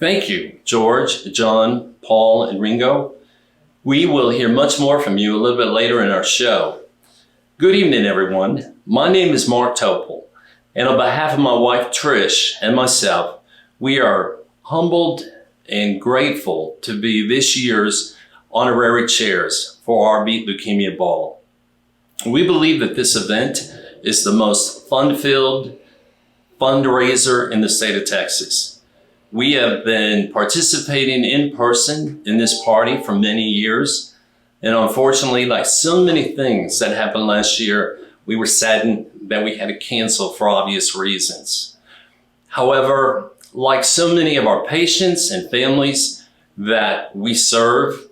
Thank you, George, John, Paul, and Ringo. We will hear much more from you a little bit later in our show. Good evening, everyone. My name is Mark Topol, and on behalf of my wife, Trish, and myself, we are humbled and grateful to be this year's honorary chairs for our BEATLEukemia Ball. We believe that this event is the most fun-filled fundraiser in the state of Texas. We have been participating in person in this party for many years, and unfortunately, like so many things that happened last year, we were saddened that we had to cancel for obvious reasons. However, like so many of our patients and families that we serve,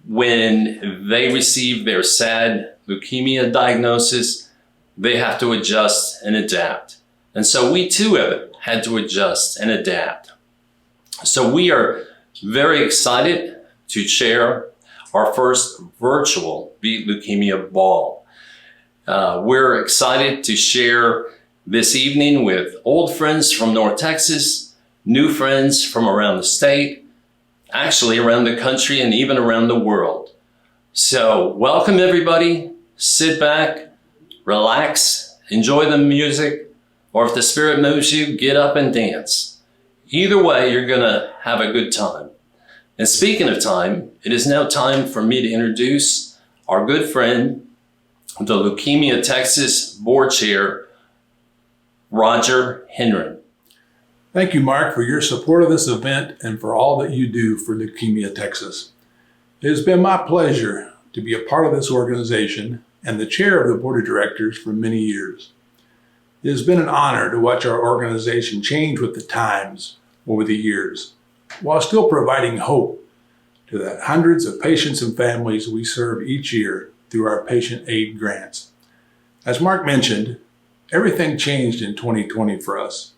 when they receive their sad leukemia diagnosis, they have to adjust and adapt. And so we too have had to adjust and adapt. So we are very excited to chair our first virtual BEATLEukemia Ball. We're excited to share this evening with old friends from North Texas, new friends from around the state, actually around the country and even around the world. So welcome everybody, sit back, relax, enjoy the music, or if the spirit moves you, get up and dance. Either way, you're gonna have a good time. And speaking of time, it is now time for me to introduce our good friend, the Leukemia Texas Board Chair, Roger Henry. Thank you, Mark, for your support of this event and for all that you do for Leukemia Texas. It has been my pleasure to be a part of this organization and the chair of the board of directors for many years. It has been an honor to watch our organization change with the times over the years, while still providing hope to the hundreds of patients and families we serve each year through our patient aid grants. As Mark mentioned, everything changed in 2020 for us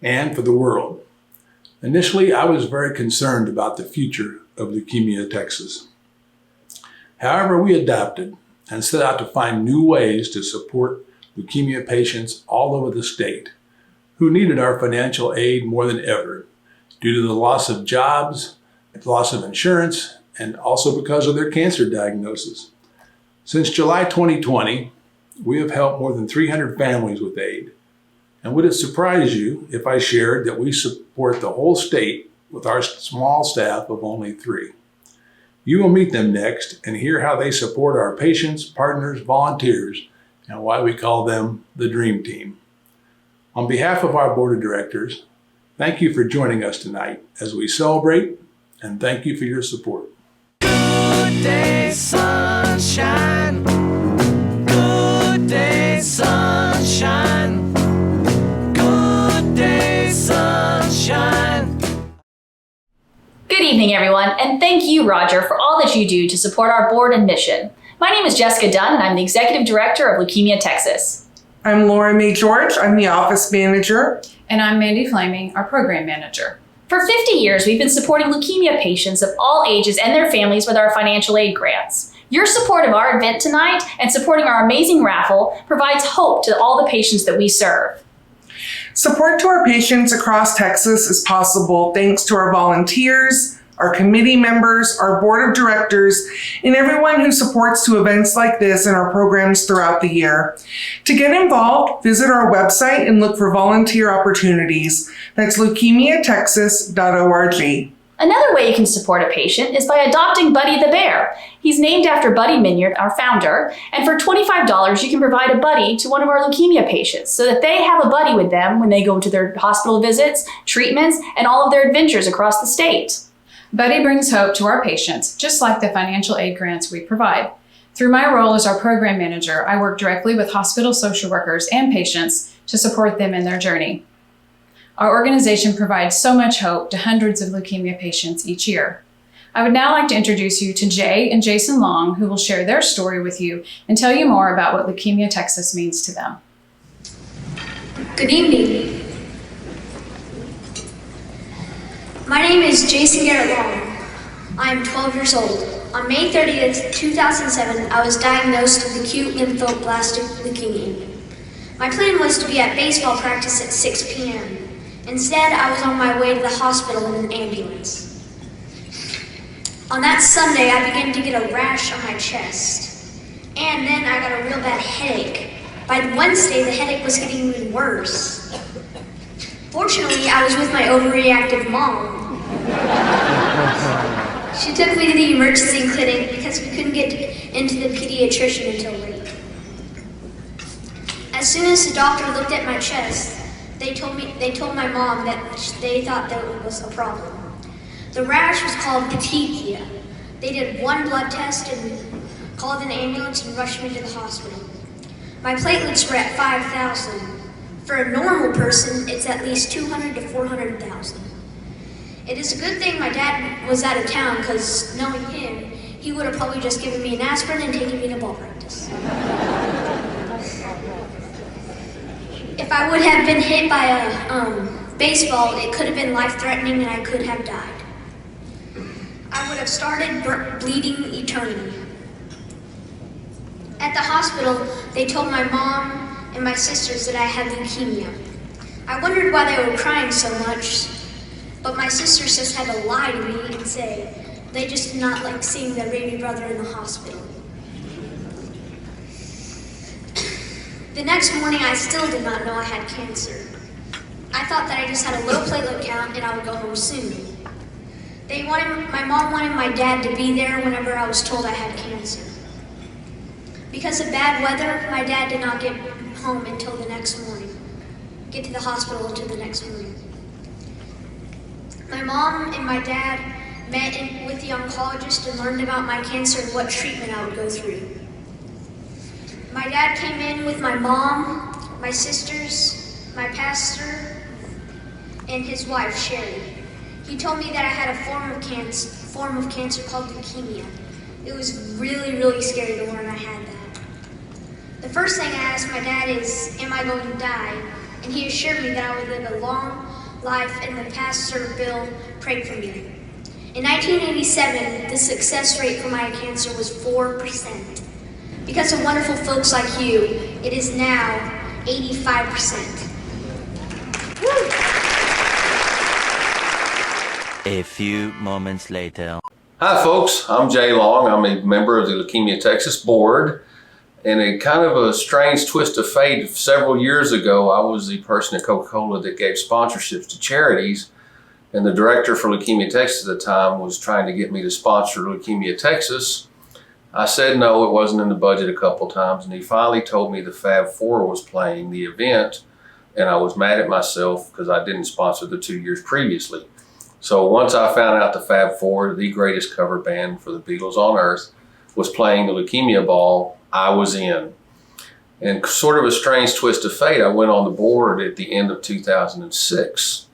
and for the world. Initially, I was very concerned about the future of Leukemia Texas. However, we adapted and set out to find new ways to support leukemia patients all over the state who needed our financial aid more than ever due to the loss of jobs, loss of insurance, and also because of their cancer diagnosis. Since July 2020, we have helped more than 300 families with aid. And would it surprise you if I shared that we support the whole state with our small staff of only 3? You will meet them next and hear how they support our patients, partners, volunteers, and why we call them the Dream Team. On behalf of our board of directors, thank you for joining us tonight as we celebrate, and thank you for your support. Good day, sunshine. Good day, sunshine. Good day, sunshine. Good evening, everyone, and thank you, Roger, for all that you do to support our board and mission. My name is Jessica Dunn, and I'm the Executive Director of Leukemia Texas. I'm Laura Mae George. I'm the Office Manager. And I'm Mandy Flaming, our Program Manager. For 50 years, we've been supporting leukemia patients of all ages and their families with our financial aid grants. Your support of our event tonight and supporting our amazing raffle provides hope to all the patients that we serve. Support to our patients across Texas is possible thanks to our volunteers, our committee members, our board of directors, and everyone who supports to events like this and our programs throughout the year. To get involved, visit our website and look for volunteer opportunities. That's leukemiatexas.org. Another way you can support a patient is by adopting Buddy the Bear. He's named after Buddy Minyard, our founder, and for $25 you can provide a buddy to one of our leukemia patients so that they have a buddy with them when they go to their hospital visits, treatments, and all of their adventures across the state. Buddy brings hope to our patients, just like the financial aid grants we provide. Through my role as our program manager, I work directly with hospital social workers and patients to support them in their journey. Our organization provides so much hope to hundreds of leukemia patients each year. I would now like to introduce you to Jay and Jason Long, who will share their story with you and tell you more about what Leukemia Texas means to them. Good evening. My name is Jason Garrett Long. I am 12 years old. On May 30th, 2007, I was diagnosed with acute lymphoblastic leukemia. My plan was to be at baseball practice at 6 p.m. Instead, I was on my way to the hospital in an ambulance. On that Sunday, I began to get a rash on my chest. And then I got a real bad headache. By Wednesday, the headache was getting even worse. Fortunately, I was with my overreactive mom. She took me to the emergency clinic because we couldn't get into the pediatrician until late. As soon as the doctor looked at my chest, they told my mom that they thought that it was a problem. The rash was called petechia. They did one blood test and called an ambulance and rushed me to the hospital. My platelets were at 5,000. For a normal person, it's at least 200 to 400,000. It is a good thing my dad was out of town, because knowing him, he would have probably just given me an aspirin and taken me to ball practice. If I would have been hit by a baseball, it could have been life-threatening and I could have died. I would have started bleeding eternally. At the hospital, they told my mom and my sisters that I had leukemia. I wondered why they were crying so much, but my sisters just had to lie to me and say they just did not like seeing their baby brother in the hospital. The next morning, I still did not know I had cancer. I thought that I just had a low platelet count and I would go home soon. My mom wanted my dad to be there whenever I was told I had cancer. Because of bad weather, my dad did not get home until the next morning. Get to the hospital until the next morning. My mom and my dad met with the oncologist and learned about my cancer and what treatment I would go through. My dad came in with my mom, my sisters, my pastor, and his wife, Sherry. He told me that I had a form of cancer called leukemia. It was really, really scary to learn I had that. The first thing I asked my dad is, am I going to die? And he assured me that I would live a long life, and the pastor Bill prayed for me. In 1987, the success rate for my cancer was 4%. Because of wonderful folks like you, it is now 85%. A few moments later. Hi folks, I'm Jay Long. I'm a member of the Leukemia Texas board. And a kind of a strange twist of fate, several years ago, I was the person at Coca-Cola that gave sponsorships to charities. And the director for Leukemia Texas at the time was trying to get me to sponsor Leukemia Texas. I said no, it wasn't in the budget a couple times. And he finally told me the Fab Four was playing the event. And I was mad at myself because I didn't sponsor the 2 years previously. So once I found out the Fab Four, the greatest cover band for the Beatles on earth, was playing the Leukemia Ball, I was in. And sort of a strange twist of fate, I went on the board at the end of 2006.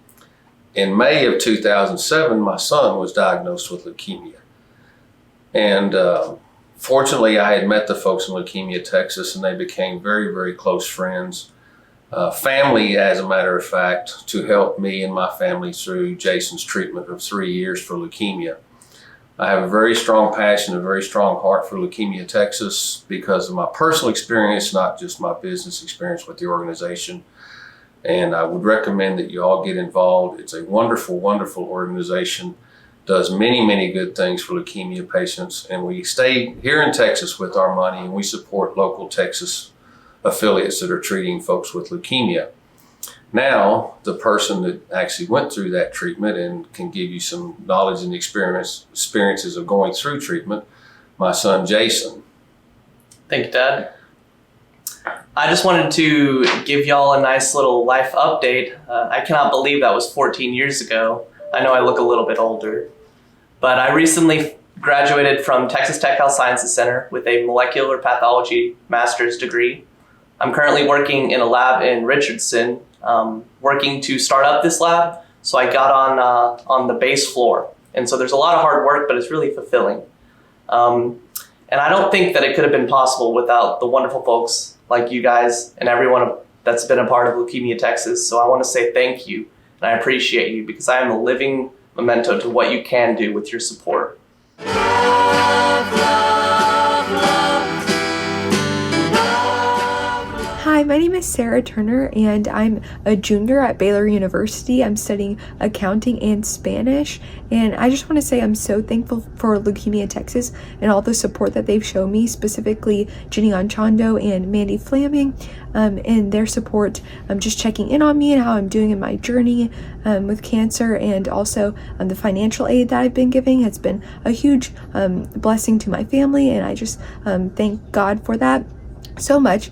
In May of 2007, my son was diagnosed with leukemia. And fortunately, I had met the folks in Leukemia Texas, and they became very, very close friends. Family, as a matter of fact, to help me and my family through Jason's treatment of 3 years for leukemia. I have a very strong passion, a very strong heart for Leukemia Texas because of my personal experience, not just my business experience with the organization. And I would recommend that you all get involved. It's a wonderful, wonderful organization, does many, many good things for leukemia patients. And we stay here in Texas with our money, and we support local Texas affiliates that are treating folks with leukemia. Now, the person that actually went through that treatment and can give you some knowledge and experiences of going through treatment, my son Jason. Thank you, Dad. I just wanted to give y'all a nice little life update. I cannot believe that was 14 years ago. I know I look a little bit older, but I recently graduated from Texas Tech Health Sciences Center with a molecular pathology master's degree. I'm currently working in a lab in Richardson, working to start up this lab. So I got on the base floor. And so there's a lot of hard work, but it's really fulfilling. And I don't think that it could have been possible without the wonderful folks like you guys and everyone that's been a part of Leukemia Texas. So I want to say thank you, and I appreciate you because I am a living memento to what you can do with your support. Hi, my name is Sarah Turner, and I'm a junior at Baylor University. I'm studying accounting and Spanish, and I just want to say I'm so thankful for Leukemia Texas and all the support that they've shown me, specifically Jenny Anchondo and Mandy Flaming, and their support, just checking in on me and how I'm doing in my journey with cancer, and also the financial aid that I've been giving has been a huge blessing to my family, and I just thank God for that so much,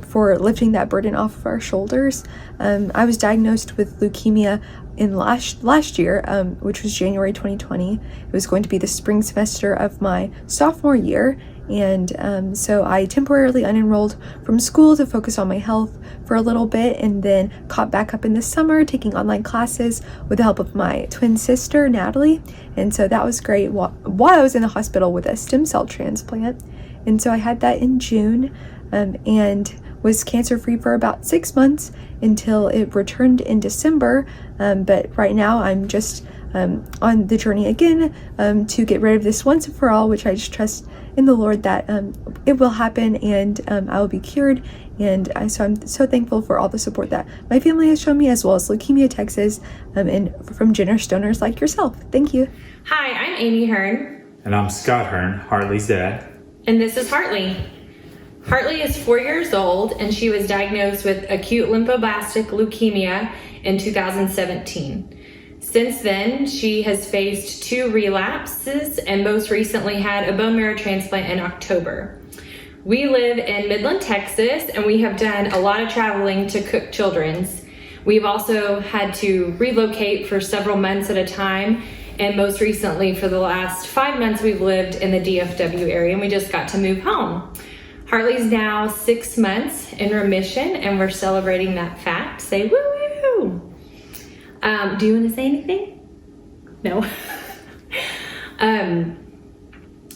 for lifting that burden off of our shoulders. I was diagnosed with leukemia in last year, which was January 2020. It was going to be the spring semester of my sophomore year, and so I temporarily unenrolled from school to focus on my health for a little bit, and then caught back up in the summer taking online classes with the help of my twin sister Natalie, and so that was great while I was in the hospital with a stem cell transplant. And so I had that in June, and was cancer-free for about 6 months until it returned in December. But right now I'm just on the journey again to get rid of this once and for all, which I just trust in the Lord that it will happen, and I will be cured. And so I'm so thankful for all the support that my family has shown me, as well as Leukemia Texas, and from generous donors like yourself. Thank you. Hi, I'm Amy Hearn. And I'm Scott Hearn, Hartley's dad. And this is Hartley. Hartley is 4 years old, and she was diagnosed with acute lymphoblastic leukemia in 2017. Since then, she has faced 2 relapses and most recently had a bone marrow transplant in October. We live in Midland, Texas, and we have done a lot of traveling to Cook Children's. We've also had to relocate for several months at a time, and most recently for the last 5 months we've lived in the DFW area, and we just got to move home. Hartley's now 6 months in remission, and we're celebrating that fact. Say woo-woo! Do you want to say anything? No.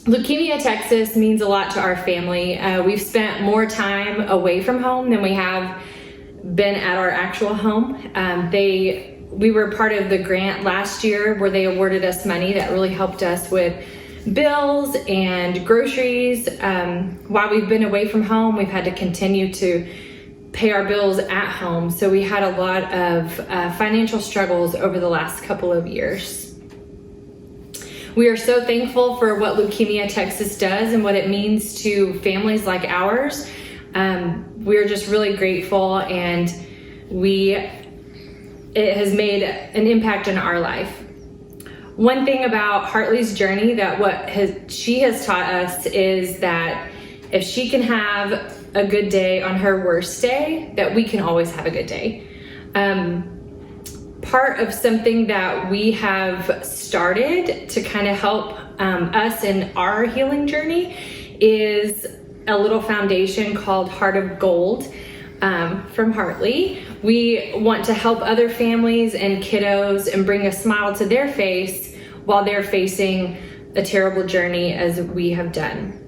Leukemia Texas means a lot to our family. We've spent more time away from home than we have been at our actual home. We were part of the grant last year where they awarded us money that really helped us with bills and groceries. While we've been away from home, we've had to continue to pay our bills at home. So we had a lot of financial struggles over the last couple of years. We are so thankful for what Leukemia Texas does and what it means to families like ours. We're just really grateful, and it has made an impact in our life. One thing about Hartley's journey that she has taught us is that if she can have a good day on her worst day, that we can always have a good day. Part of something that we have started to kind of help us in our healing journey is a little foundation called Heart of Gold from Hartley. We want to help other families and kiddos and bring a smile to their face while they're facing a terrible journey as we have done.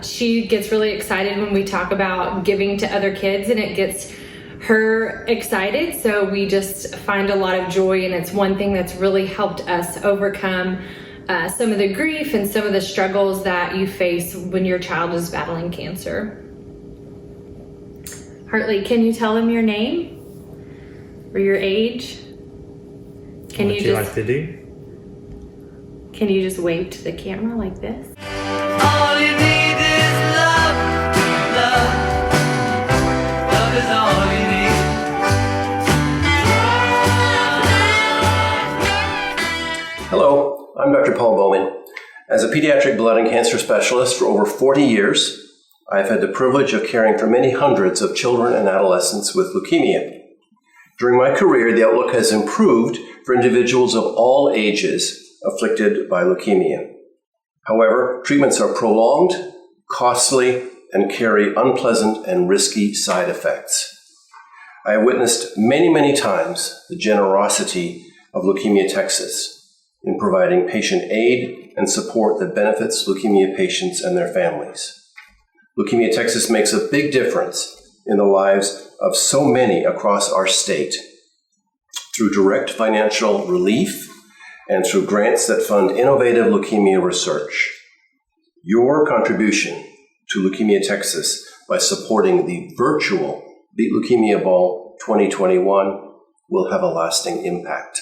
She gets really excited when we talk about giving to other kids, and it gets her excited. So we just find a lot of joy, and it's one thing that's really helped us overcome some of the grief and some of the struggles that you face when your child is battling cancer. Hartley, can you tell them your name or your age? What would you like to do? Can you just wave to the camera like this? All you need is love, love. Love is all you need. Hello, I'm Dr. Paul Bowman. As a pediatric blood and cancer specialist for over 40 years, I've had the privilege of caring for many hundreds of children and adolescents with leukemia. During my career, the outlook has improved for individuals of all ages afflicted by leukemia. However, treatments are prolonged, costly, and carry unpleasant and risky side effects. I have witnessed many times the generosity of Leukemia Texas in providing patient aid and support that benefits leukemia patients and their families. Leukemia Texas makes a big difference in the lives of so many across our state through direct financial relief and through grants that fund innovative leukemia research. Your contribution to Leukemia Texas by supporting the virtual Beat Leukemia Ball 2021 will have a lasting impact.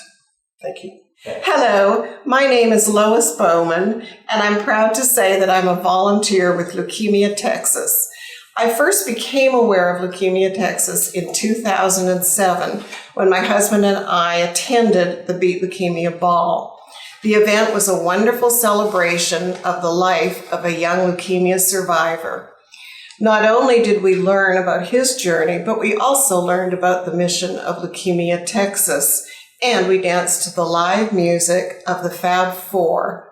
Thank you. Hello, my name is Lois Bowman, and I'm proud to say that I'm a volunteer with Leukemia Texas. I first became aware of Leukemia Texas in 2007 when my husband and I attended the Beat Leukemia Ball. The event was a wonderful celebration of the life of a young leukemia survivor. Not only did we learn about his journey, but we also learned about the mission of Leukemia Texas, and we danced to the live music of the Fab Four,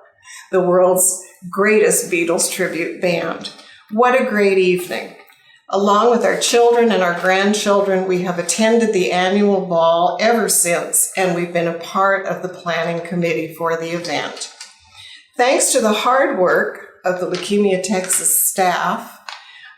the world's greatest Beatles tribute band. What a great evening. Along with our children and our grandchildren, we have attended the annual ball ever since, and we've been a part of the planning committee for the event. Thanks to the hard work of the Leukemia Texas staff,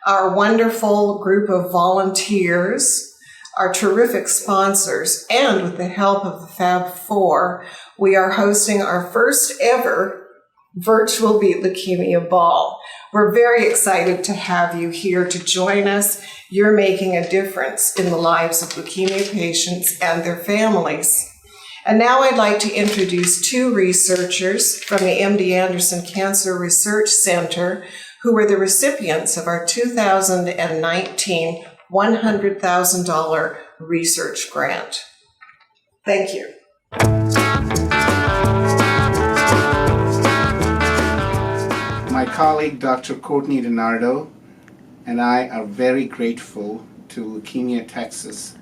our wonderful group of volunteers, our terrific sponsors, and with the help of the Fab Four, we are hosting our first ever virtual Beat Leukemia Ball. We're very excited to have you here to join us. You're making a difference in the lives of leukemia patients and their families. And now I'd like to introduce two researchers from the MD Anderson Cancer Research Center who were the recipients of our 2019 $100,000 research grant. Thank you. My colleague, Dr. Courtney DiNardo, and I are very grateful to Leukemia Texas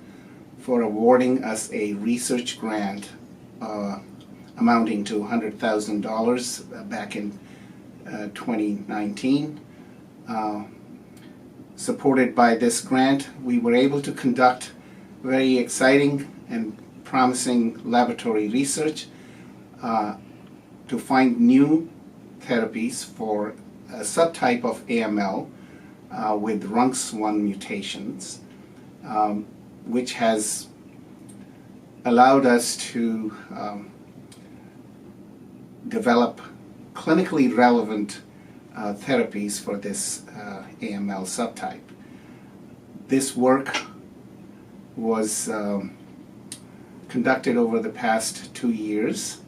for awarding us a research grant amounting to $100,000 back in 2019. Supported by this grant, we were able to conduct very exciting and promising laboratory research to find new therapies for a subtype of AML with RUNX1 mutations, which has allowed us to develop clinically relevant therapies for this AML subtype. This work was conducted over the past 2 years,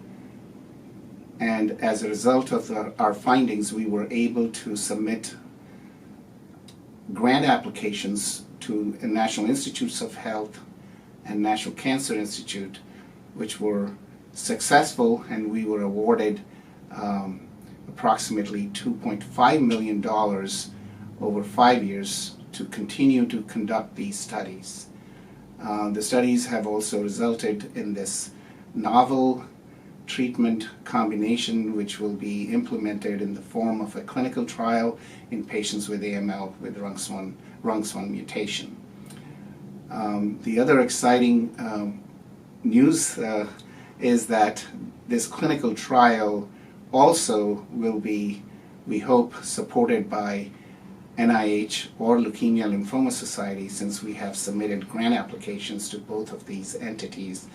and as a result of our findings, we were able to submit grant applications to the National Institutes of Health and National Cancer Institute, which were successful, and we were awarded approximately $2.5 million over 5 years to continue to conduct these studies. The studies have also resulted in this novel treatment combination, which will be implemented in the form of a clinical trial in patients with AML with RUNX1 mutation. The other exciting news is that this clinical trial also will be, we hope, supported by NIH or Leukemia Lymphoma Society, since we have submitted grant applications to both of these entities.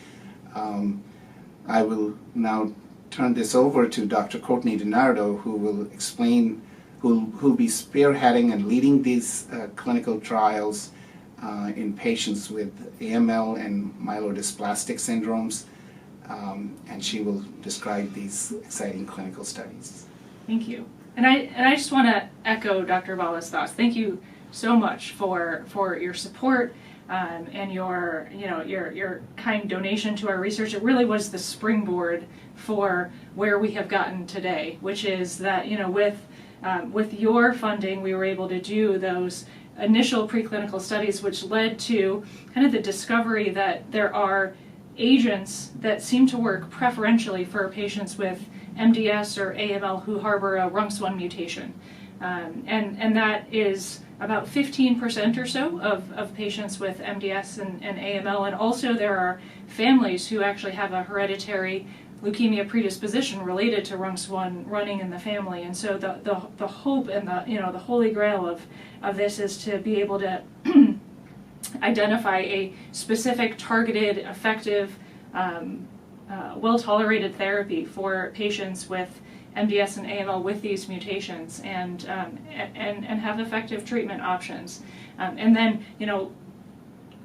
I will now turn this over to Dr. Courtney DiNardo, who will explain, who'll be spearheading and leading these clinical trials in patients with AML and myelodysplastic syndromes, and she will describe these exciting clinical studies. Thank you. And I just want to echo Dr. Balla's thoughts. Thank you so much for your support and your kind donation to our research. It really was the springboard for where we have gotten today, which is that with your funding, we were able to do those initial preclinical studies, which led to kind of the discovery that there are agents that seem to work preferentially for patients with MDS or AML who harbor a RUNX1 mutation. And that is about 15% or so of patients with MDS and AML. And also there are families who actually have a hereditary leukemia predisposition related to RUNX1 running in the family. And so the hope and the holy grail of this is to be able to identify a specific, targeted, effective, well-tolerated therapy for patients with MDS and AML with these mutations and have effective treatment options. And then,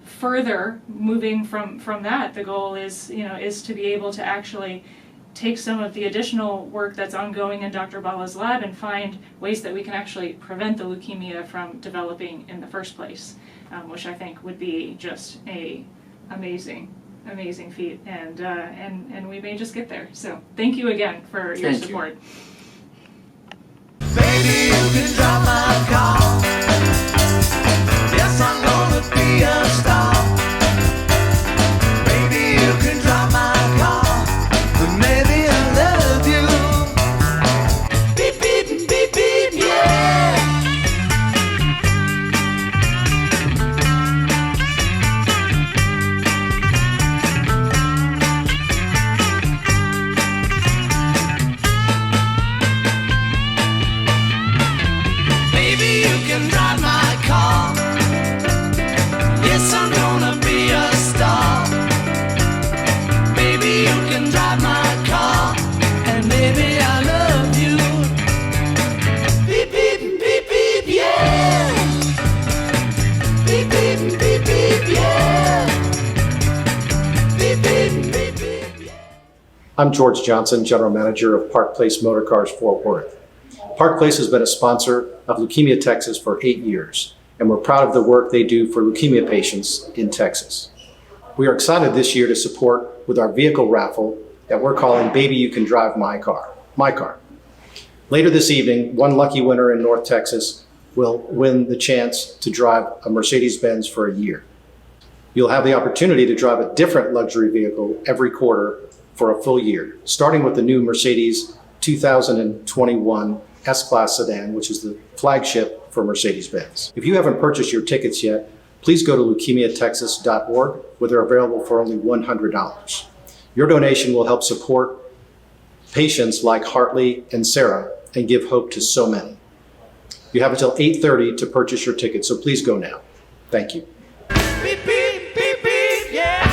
further moving from that, the goal is to be able to actually take some of the additional work that's ongoing in Dr. Balla's lab and find ways that we can actually prevent the leukemia from developing in the first place, which I think would be just a amazing feat, and we may just get there. So thank you again for your support. Baby, you can drive my car. Yes, I'm gonna be a star. Baby, you can drive my car, but maybe I love you. Beep, beep, beep, beep, yeah. Baby, you can drive my car. Yes, I'm gonna be a star. Baby, you can drive my car, and maybe I love you. Beep, beep, beep, beep, yeah. Beep, beep, beep, beep, yeah. Beep, beep, beep, beep, yeah. I'm George Johnson, General Manager of Park Place Motor Cars Fort Worth. Park Place has been a sponsor of Leukemia Texas for 8 years, and we're proud of the work they do for leukemia patients in Texas. We are excited this year to support with our vehicle raffle that we're calling Baby You Can Drive My Car. Later this evening, one lucky winner in North Texas will win the chance to drive a Mercedes-Benz for a year. You'll have the opportunity to drive a different luxury vehicle every quarter for a full year, starting with the new Mercedes 2021 S-Class sedan, which is the flagship for Mercedes-Benz. If you haven't purchased your tickets yet, please go to leukemiatexas.org, where they're available for only $100. Your donation will help support patients like Hartley and Sarah and give hope to so many. You have until 8:30 to purchase your ticket, so please go now. Thank you. Beep, beep, beep, beep, yeah.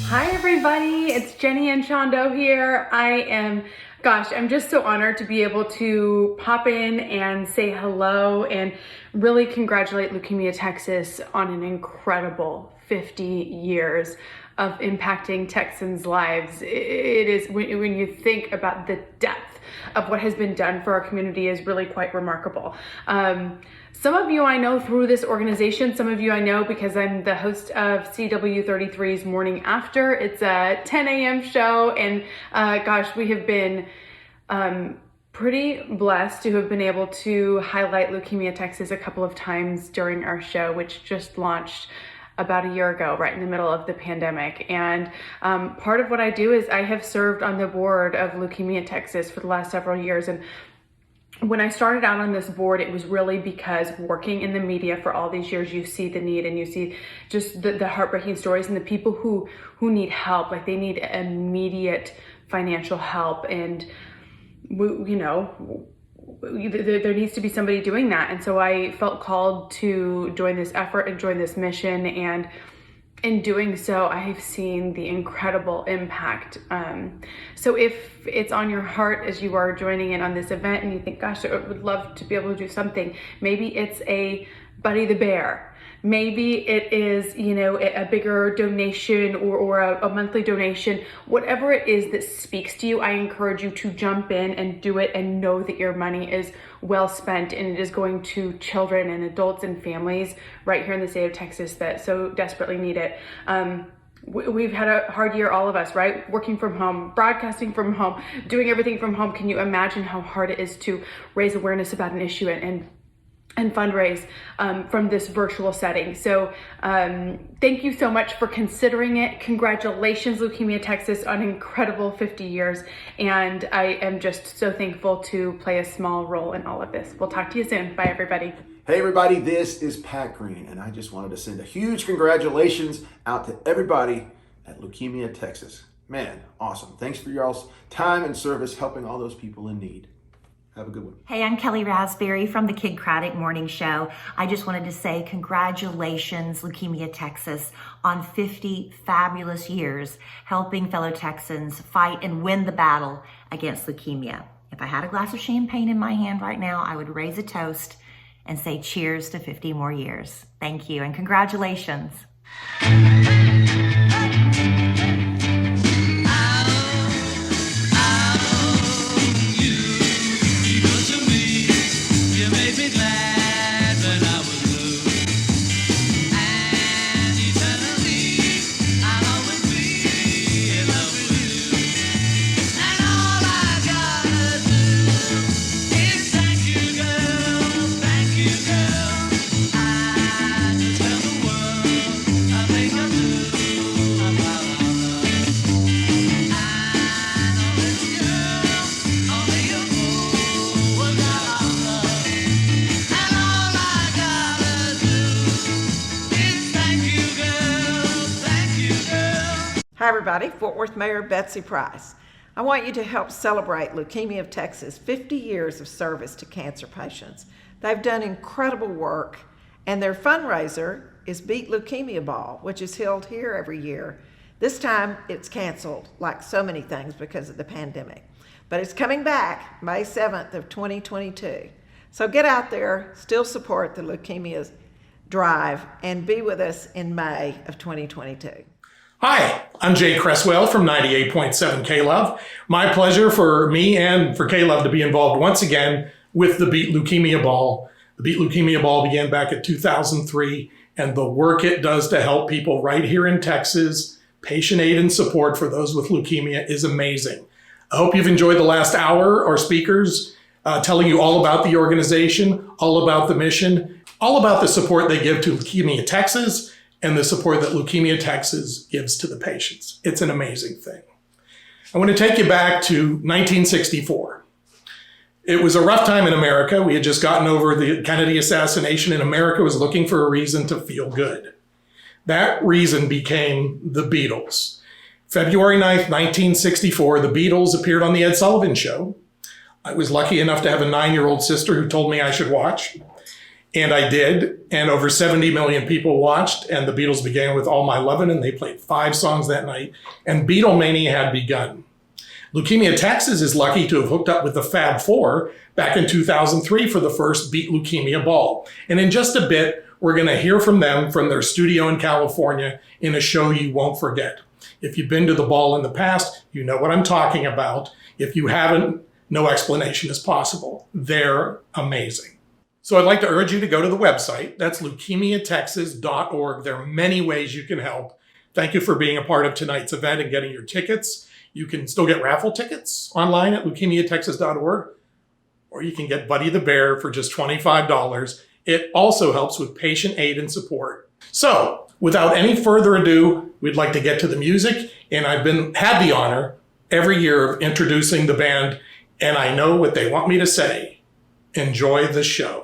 Hi everybody, it's Jenny and Shondo here. I'm just so honored to be able to pop in and say hello and really congratulate Leukemia Texas on an incredible 50 years of impacting Texans' lives. It is, when you think about the depth of what has been done for our community, is really quite remarkable. Some of you I know through this organization, some of you I know because I'm the host of CW33's Morning After. It's a 10 a.m. show, and we have been pretty blessed to have been able to highlight Leukemia Texas a couple of times during our show, which just launched about a year ago, right in the middle of the pandemic. And part of what I do is I have served on the board of Leukemia Texas for the last several years. And when I started out on this board, it was really because working in the media for all these years, you see the need and you see just the heartbreaking stories and the people who need help, like they need immediate financial help. And, there needs to be somebody doing that. And so I felt called to join this effort and join this mission. And in doing so, I have seen the incredible impact. So if it's on your heart as you are joining in on this event and you think, gosh, I would love to be able to do something. Maybe it's a Buddy the Bear. Maybe it is, a bigger donation or a monthly donation. Whatever it is that speaks to you, I encourage you to jump in and do it and know that your money is well spent and it is going to children and adults and families right here in the state of Texas that so desperately need it. We've had a hard year, all of us, right? Working from home, broadcasting from home, doing everything from home. Can you imagine how hard it is to raise awareness about an issue and fundraise from this virtual setting? So thank you so much for considering it. Congratulations, Leukemia Texas, on an incredible 50 years. And I am just so thankful to play a small role in all of this. We'll talk to you soon. Bye, everybody. Hey everybody, this is Pat Green, and I just wanted to send a huge congratulations out to everybody at Leukemia Texas. Man, awesome. Thanks for y'all's time and service helping all those people in need. Have a good one. Hey, I'm Kelly Raspberry from the Kid Craddock Morning Show. I just wanted to say congratulations, Leukemia Texas, on 50 fabulous years helping fellow Texans fight and win the battle against leukemia. If I had a glass of champagne in my hand right now, I would raise a toast and say cheers to 50 more years. Thank you and congratulations. Hi everybody, Fort Worth Mayor Betsy Price. I want you to help celebrate Leukemia Texas' 50 years of service to cancer patients. They've done incredible work, and their fundraiser is BEATLEukemia Ball, which is held here every year. This time it's canceled, like so many things because of the pandemic. But it's coming back May 7th of 2022. So get out there, still support the Leukemia Drive, and be with us in May of 2022. Hi, I'm Jay Cresswell from 98.7 K-Love. My pleasure for me and for K-Love to be involved once again with the BEATLeukemia Ball. The BEATLeukemia Ball began back in 2003, and the work it does to help people right here in Texas, patient aid and support for those with leukemia is amazing. I hope you've enjoyed the last hour, our speakers telling you all about the organization, all about the mission, all about the support they give to Leukemia Texas, and the support that Leukemia Texas gives to the patients. It's an amazing thing. I want to take you back to 1964. It was a rough time in America. We had just gotten over the Kennedy assassination, and America was looking for a reason to feel good. That reason became the Beatles. February 9th, 1964, the Beatles appeared on the Ed Sullivan Show. I was lucky enough to have a 9-year-old sister who told me I should watch. And I did, and over 70 million people watched, and the Beatles began with All My Lovin', and they played 5 songs that night, and Beatlemania had begun. Leukemia Texas is lucky to have hooked up with the Fab Four back in 2003 for the first BEATLeukemia Ball. And in just a bit, we're going to hear from them from their studio in California in a show you won't forget. If you've been to the ball in the past, you know what I'm talking about. If you haven't, no explanation is possible. They're amazing. So I'd like to urge you to go to the website. That's leukemiatexas.org. There are many ways you can help. Thank you for being a part of tonight's event and getting your tickets. You can still get raffle tickets online at leukemiatexas.org, or you can get Buddy the Bear for just $25. It also helps with patient aid and support. So without any further ado, we'd like to get to the music. And I've had the honor every year of introducing the band, and I know what they want me to say. Enjoy the show.